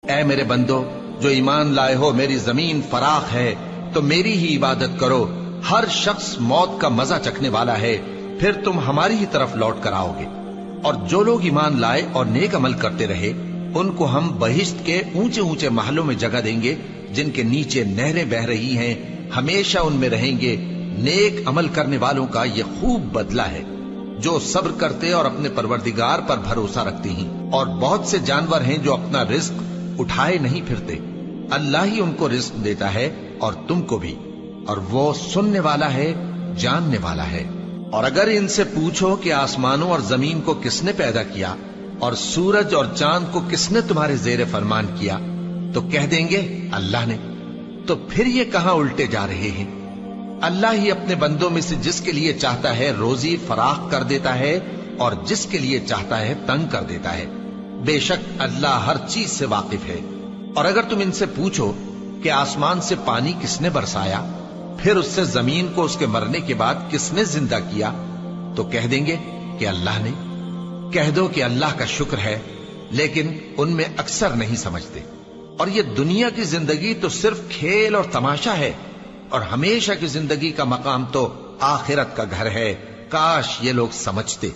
اے میرے بندو جو ایمان لائے ہو، میری زمین فراخ ہے تو میری ہی عبادت کرو. ہر شخص موت کا مزہ چکھنے والا ہے، پھر تم ہماری ہی طرف لوٹ کر آؤ گے. اور جو لوگ ایمان لائے اور نیک عمل کرتے رہے ان کو ہم بہشت کے اونچے اونچے محلوں میں جگہ دیں گے جن کے نیچے نہریں بہ رہی ہیں، ہمیشہ ان میں رہیں گے. نیک عمل کرنے والوں کا یہ خوب بدلہ ہے جو صبر کرتے اور اپنے پروردگار پر بھروسہ رکھتے ہیں. اور بہت سے جانور ہیں جو اپنا رزق اٹھائے نہیں پھرتے، اللہ ہی ان کو رزق دیتا ہے اور تم کو بھی، اور وہ سننے والا ہے، جاننے والا ہے. اور اگر ان سے پوچھو کہ آسمانوں اور زمین کو کس نے پیدا کیا اور سورج اور چاند کو کس نے تمہارے زیر فرمان کیا تو کہہ دیں گے اللہ نے. تو پھر یہ کہاں الٹے جا رہے ہیں؟ اللہ ہی اپنے بندوں میں سے جس کے لیے چاہتا ہے روزی فراخ کر دیتا ہے اور جس کے لیے چاہتا ہے تنگ کر دیتا ہے. بے شک اللہ ہر چیز سے واقف ہے. اور اگر تم ان سے پوچھو کہ آسمان سے پانی کس نے برسایا پھر اس سے زمین کو اس کے مرنے کے بعد کس نے زندہ کیا تو کہہ دیں گے کہ اللہ نے. کہہ دو کہ اللہ کا شکر ہے، لیکن ان میں اکثر نہیں سمجھتے. اور یہ دنیا کی زندگی تو صرف کھیل اور تماشا ہے، اور ہمیشہ کی زندگی کا مقام تو آخرت کا گھر ہے. کاش یہ لوگ سمجھتے.